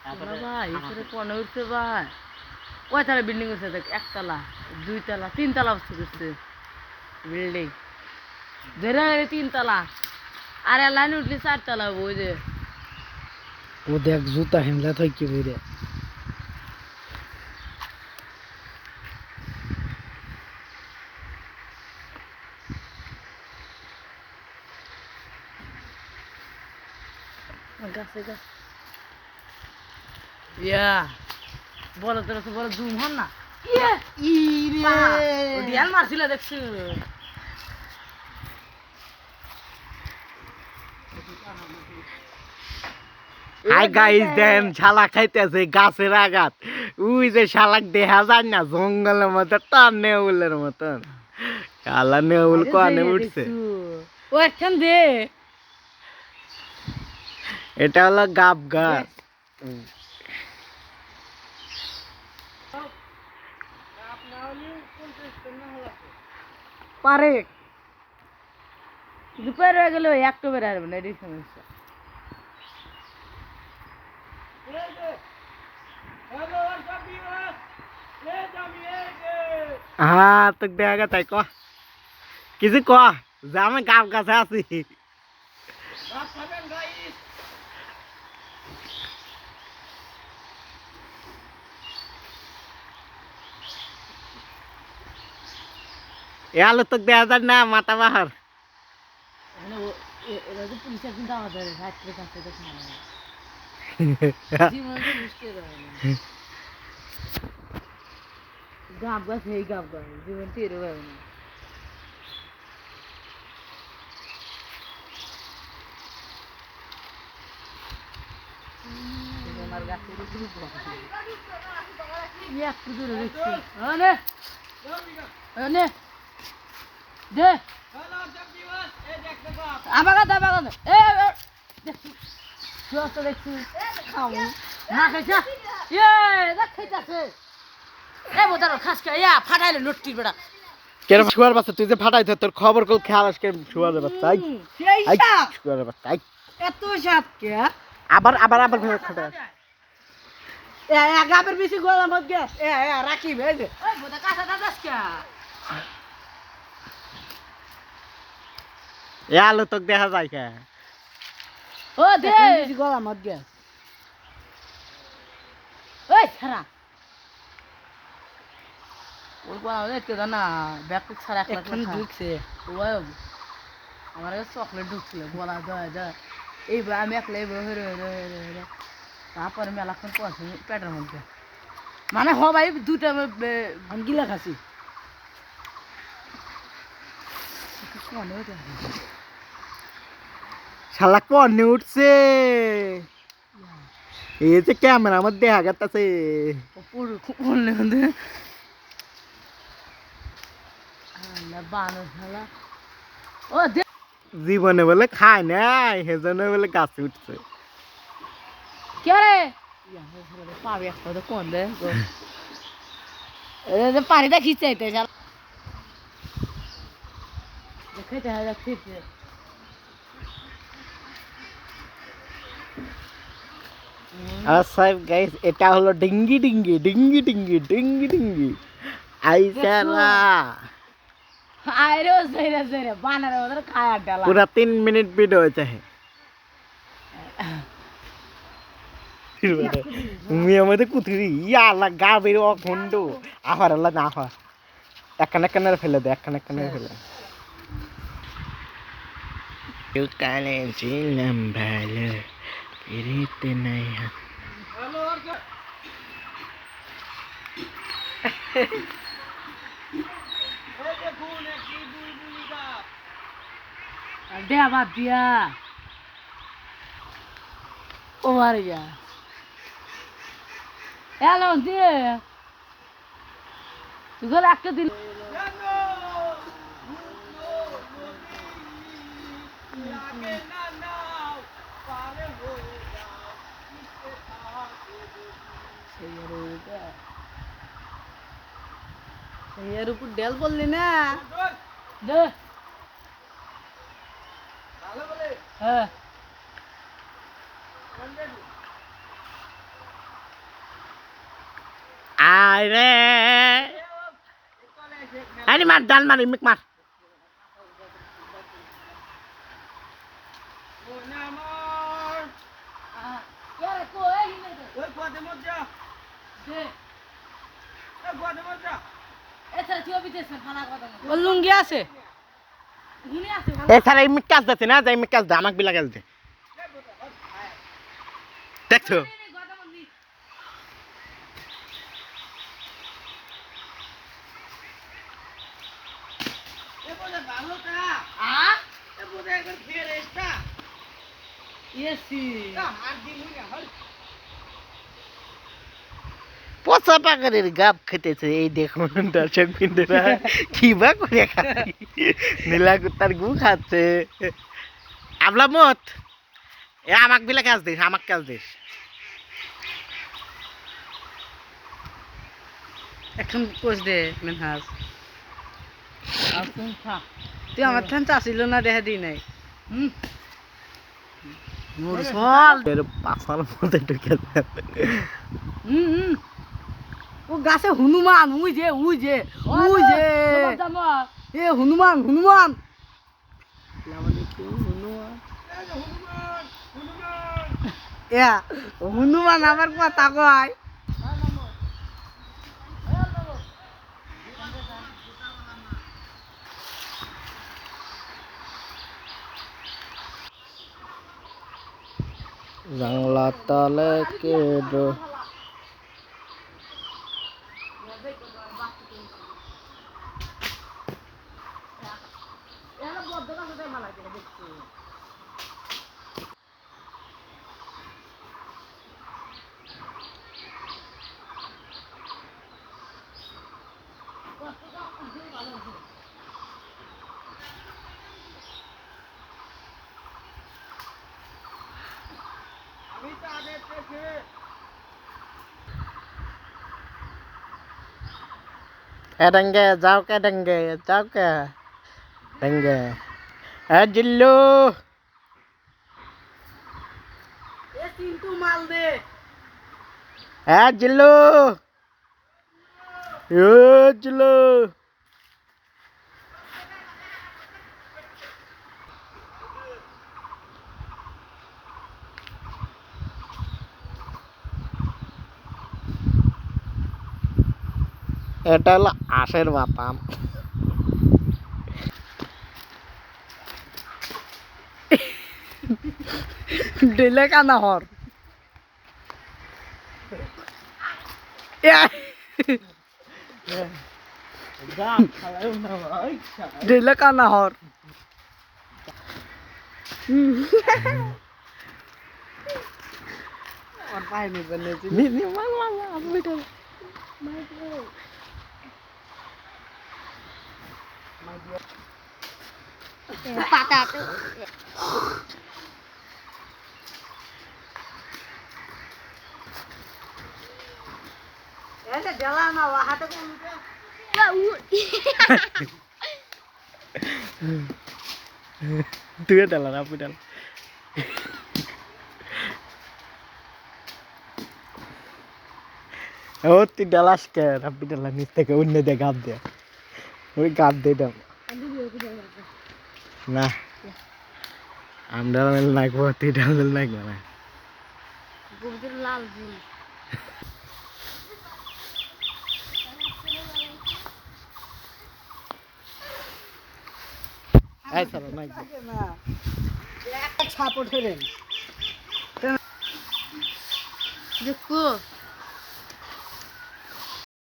ভাই এখানে কোন উঠছে ভাই কয়তলা বিল্ডিং হচ্ছে দেখ একতলা দুইতলা তিনতলা উঠছে বিল্ডিং ধরে তিনতলা আর লাইন উঠলে চারতলা ওই যে ও দেখ জুতা হেমলা থাই কি বইরে গাছে গাছ ইয়া বড় তোর তো বড় জুম হন না ডিয়াল মারছিল দেখছো হাই গাইস দেন শালা খাইতেছে গাছের আঘাত ওই যে শালাক দেখা যায় না জঙ্গলের মতো টান নেউলের মতন শালা নেউল কোয়ানে উঠছে ও একখান দে এটা হলো গাব গাছ পারে দুপুর হয়ে গেল একটু বের আসবে না এটাই সমস্যা হ্যাঁ তো দেখা তাই ক কিছু ক যে আমি গাব গাছে আছি এ আলো তো দেখা যায় না মাথা বাহার পুলিশের কিন্তু আমাদের রাত্রে কাছে দেখে গাব গাছ এই গাব গাছ জীবন টেরো গাবে না আমার গাছের একটু দূরে দেখছি দে আবার দেখছি খাও না খাইছা খাইতেছে এ বোধ খাস ইয়া ফাটাইলে লটকির বেড়া কেন শুয়ার বাচ্চা তুই যে ফাটাইছ তোর খবর কল খেয়াল আসকে শুয়ার বাচ্চা শুয়ার বাচ্চা এত সাত কে আবার আবার আবার ফাটাই গাবের বেশি গোলা মত গে রাখি ভেজে ওই বোধ কাঁচা দাদাস কে এ আলো তোকে দেখা যায় কে ও দে বেশি গোলা মত গে ওই ছাড়া ওই কোয়া দেখতে না ব্যাগ ছাড়া এক লাখ ঢুকছে ওই আমার কাছে চকলেট ঢুকছিল গোলা দেয় দেয় এইবার আমি একলা এইবার হয়ে তারপরে মেলাক্ষণ পড়ছে পেটের মধ্যে মানে হ ভাই দুটা আমি গিলা খাসি শালা কনে উঠছে এই যে ক্যামেরা আমার দেখা গেছে জীবনে বলে খায় নাই সেজন্য বলে গাছে উঠছে কে রে পাবি একটা তো কোন দে পানিটা খিচাইতে খেতে হয় খেতে সাহেব গাইস এটা হলো ডিঙ্গি ডিঙ্গি ডিঙ্গি ডিঙ্গি ডিঙ্গি ডিঙ্গি আইসালা আইরো জেরে জেরে বানারে ওদের খায়া ডালা পুরা 3 মিনিট ভিডিও হয়েছে তুমি আমাদের কুতরি ইয়ালা গাবের অখণ্ড আহার আল্লাহ না আহার একখানে একখানে ফেলে দে একখানে একখানে ফেলে কেউ কালে ছিলাম ভালো ফিরিতে নাই দে বাদ দিয়া ও মারে যা হ্যালো দিয়ে তুই গেলে একটা দিন এর উপর ডেল বললি না হ্যাঁ হায় রে আরে মার ডাল মার ইমিক মার লুঙ্গি আছে এছাড়া ইমিক কাজ দিচ্ছে না যাই ইমিক কাজ দে আমাকে বিলা কাজ দে দেখছো পচা পাকারের গাপ খেতেছে এই দেখুন দর্শক বিন্দুরা কি বা করে খায় নীলা কুত্তার গু খাচ্ছে আমলা মত এ আমাক বিলা কাজ দিস আমাক কাজ দিস এখন কোচ দে মেনহাজ তুই আমার ঠান চাষিল না দেখা দিই নাই মোর সল এর পাছার মধ্যে ঢুকে ও গাছে হনুমান উই যে এ হনুমান হনুমান হনুমান আমার কথা কয় জাংলা তলে কেডো ডেঙ্গে যাও কে ডেঙ্গে জিল্লু কিন্তু মাল দে জিল্লু জিল্লু এটা হলো আশের বাতাম ডেলে কানা হর ডেলে কানা হর और पाए नहीं बनने से নি মাল আমি বেটা Patata. ऐसे जला ना वहां तक उनके তুই ডালা না আপনি ডাল ও তুই ডালাস কে আপনি ডালা নিচ থেকে অন্য দিয়ে গাপ দে ওই গাপ দে দাও না আমি ডাল লাগবো তুই ডাল লাগবে না Bubur lal jul. এই চলো লাগবে ना एक छाप उठे रे Dekku.